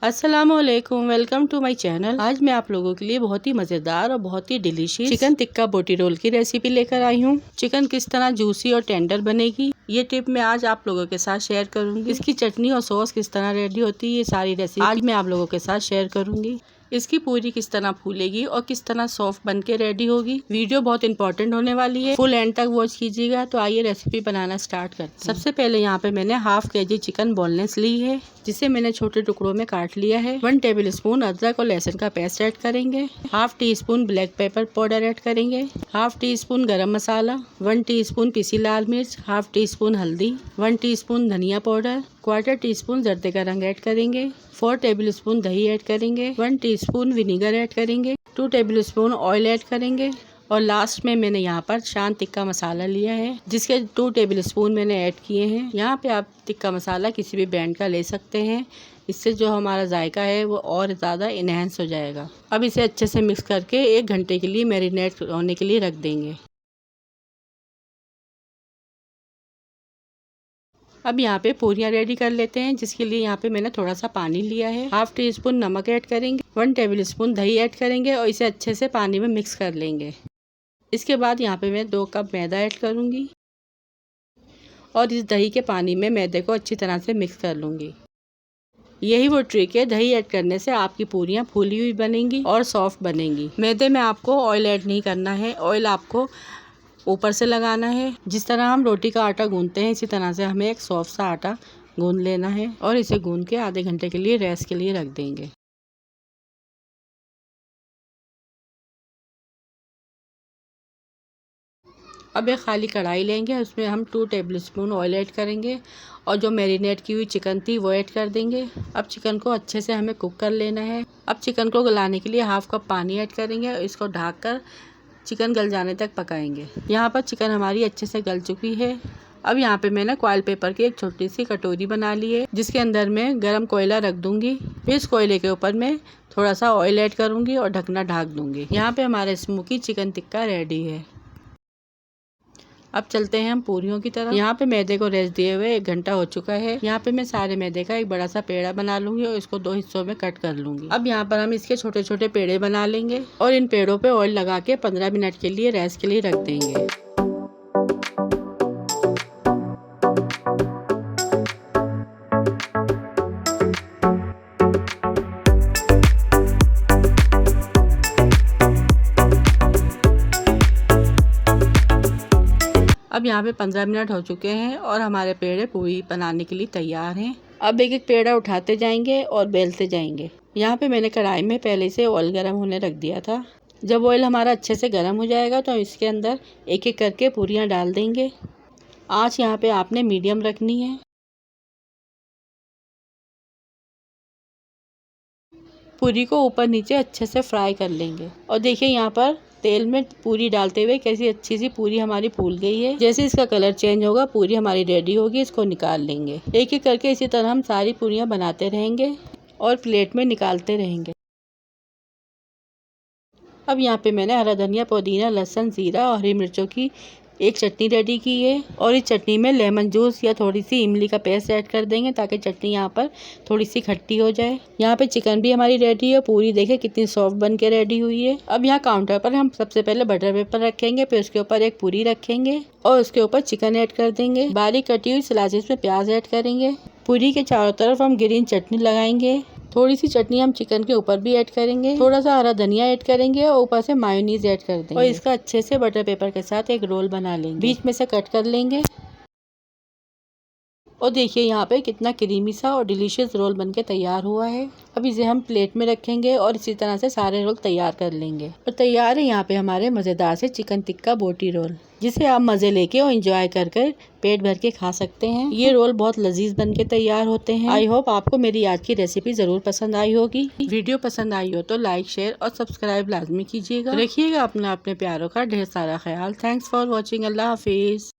अस्सलामुअलैकुम, welcome to my channel. आज मैं आप लोगों के लिए बहुत ही मज़ेदार और बहुत ही डिलीशियस चिकन टिक्का बोटी रोल की रेसिपी लेकर आई हूँ। चिकन किस तरह जूसी और टेंडर बनेगी ये टिप मैं आज आप लोगों के साथ शेयर करूंगी। इसकी चटनी और सॉस किस तरह रेडी होती है ये सारी रेसिपी आज मैं आप लोगों के साथ शेयर करूंगी। इसकी पूरी किस तरह फूलेगी और किस तरह सॉफ्ट बन के रेडी होगी। वीडियो बहुत इंपॉर्टेंट होने वाली है, फुल एंड तक वॉच कीजिएगा। तो आइए रेसिपी बनाना स्टार्ट करते हैं। सबसे पहले यहाँ पे मैंने हाफ केजी चिकन बोनलेस ली है, जिसे मैंने छोटे टुकड़ों में काट लिया है। 1 टेबल स्पून अदरक और लहसुन का पेस्ट ऐड करेंगे। Half tea spoon black pepper powder add करेंगे। हाफ टी स्पून गरम मसाला, 1 टीस्पून पिसी लाल मिर्च, हाफ टी स्पून हल्दी, 1 टीस्पून धनिया पाउडर, 1/4 टीस्पून जर्दे का रंग ऐड करेंगे। 4 टेबल स्पून दही ऐड करेंगे। 1 टीस्पून विनीगर ऐड करेंगे। 2 टेबल स्पून ऑयल ऐड करेंगे। और लास्ट में मैंने यहाँ पर शान टिक्का मसाला लिया है, जिसके 2 टेबल स्पून मैंने ऐड किए हैं। यहाँ पे आप टिक्का मसाला किसी भी ब्रांड का ले सकते हैं, इससे जो हमारा जायका है वो और ज़्यादा इन्हेंस हो जाएगा। अब इसे अच्छे से मिक्स करके 1 घंटे के लिए मैरिनेट होने के लिए रख देंगे। अब यहाँ पे पूरियाँ रेडी कर लेते हैं, जिसके लिए यहाँ पे मैंने थोड़ा सा पानी लिया है। हाफ टी स्पून नमक ऐड करेंगे। 1 टेबल स्पून दही ऐड करेंगे और इसे अच्छे से पानी में मिक्स कर लेंगे। इसके बाद यहाँ पे मैं 2 कप मैदा ऐड करूँगी और इस दही के पानी में मैदे को अच्छी तरह से मिक्स कर लूँगी। यही वो ट्रिक है, दही ऐड करने से आपकी पूरियाँ फूली हुई बनेंगी और सॉफ्ट बनेंगी। मैदे में आपको ऑयल ऐड नहीं करना है, ऑयल आपको ऊपर से लगाना है। जिस तरह हम रोटी का आटा गूंथते हैं, इसी तरह से हमें एक सॉफ्ट सा आटा गूंथ लेना है और इसे गूंथ के आधे घंटे के लिए रेस्ट के लिए रख देंगे। अब एक खाली कढ़ाई लेंगे, उसमें हम 2 टेबल स्पून ऑयल ऐड करेंगे और जो मैरिनेट की हुई चिकन थी वो ऐड कर देंगे। अब चिकन को अच्छे से हमें कुक कर लेना है। अब चिकन को गलाने के लिए हाफ कप पानी ऐड करेंगे और इसको ढककर चिकन गल जाने तक पकाएंगे। यहाँ पर चिकन हमारी अच्छे से गल चुकी है। अब यहाँ पे मैंने फॉइल पेपर की एक छोटी सी कटोरी बना ली है, जिसके अंदर मैं गरम कोयला रख दूंगी। इस कोयले के ऊपर मैं थोड़ा सा ऑयल ऐड करूंगी और ढकना ढक दूंगी। यहाँ पे हमारा स्मोकी चिकन टिक्का रेडी है। अब चलते हैं हम पूरियों की तरफ। यहाँ पे मैदे को रेस्ट दिए हुए 1 घंटा हो चुका है। यहाँ पे मैं सारे मैदे का एक बड़ा सा पेड़ा बना लूंगी और इसको 2 हिस्सों में कट कर लूंगी। अब यहाँ पर हम इसके छोटे छोटे पेड़े बना लेंगे और इन पेड़ों पे ऑयल लगा के 15 मिनट के लिए रेस्ट के लिए रख देंगे। अब यहाँ पे 15 मिनट हो चुके हैं और हमारे पेड़े पूरी बनाने के लिए तैयार हैं। अब एक एक पेड़ा उठाते जाएंगे और बेलते जाएंगे। यहाँ पे मैंने कढ़ाई में पहले से ऑयल गर्म होने रख दिया था। जब ऑयल हमारा अच्छे से गर्म हो जाएगा तो इसके अंदर एक एक करके पूरियाँ डाल देंगे। आँच यहाँ पे आपने मीडियम रखनी है। पूरी को ऊपर नीचे अच्छे से फ्राई कर लेंगे और देखिए यहाँ पर तेल में पूरी डालते हुए कैसी अच्छी सी पूरी हमारी फूल गई है। जैसे इसका कलर चेंज होगा पूरी हमारी रेडी होगी, इसको निकाल लेंगे। एक एक करके इसी तरह हम सारी पूरियां बनाते रहेंगे और प्लेट में निकालते रहेंगे। अब यहाँ पे मैंने हरा धनिया, पुदीना, लहसुन, जीरा और हरी मिर्चों की एक चटनी रेडी की है और इस चटनी में लेमन जूस या थोड़ी सी इमली का पेस्ट ऐड कर देंगे ताकि चटनी यहाँ पर थोड़ी सी खट्टी हो जाए। यहाँ पे चिकन भी हमारी रेडी है। पूरी देखे कितनी सॉफ्ट बन के रेडी हुई है। अब यहाँ काउंटर पर हम सबसे पहले बटर पेपर रखेंगे, फिर उसके ऊपर एक पूरी रखेंगे और उसके ऊपर चिकन ऐड कर देंगे। बारीक कटी हुई स्लाइसेस में प्याज ऐड करेंगे। पूरी के चारों तरफ हम ग्रीन चटनी लगाएंगे। थोड़ी सी चटनी हम चिकन के ऊपर भी ऐड करेंगे। थोड़ा सा हरा धनिया ऐड करेंगे और ऊपर से मायोनीज ऐड कर देंगे और इसका अच्छे से बटर पेपर के साथ एक रोल बना लेंगे, बीच में से कट कर लेंगे। और देखिए यहाँ पे कितना क्रीमी सा और डिलीशियस रोल बनके तैयार हुआ है। अब इसे हम प्लेट में रखेंगे और इसी तरह से सारे रोल तैयार कर लेंगे। और तैयार है यहाँ पे हमारे मज़ेदार से चिकन टिक्का बोटी रोल, जिसे आप मज़े लेके और इंजॉय कर कर पेट भर के खा सकते हैं। ये रोल बहुत लजीज बन के तैयार होते हैं। आई होप आपको मेरी आज की रेसिपी ज़रूर पसंद आई होगी। वीडियो पसंद आई हो तो लाइक, शेयर और सब्सक्राइब लाजमी कीजिएगा। रखिएगा अपने प्यारों का ढेर सारा ख्याल। Thanks for watching. अल्लाह हाफिज़।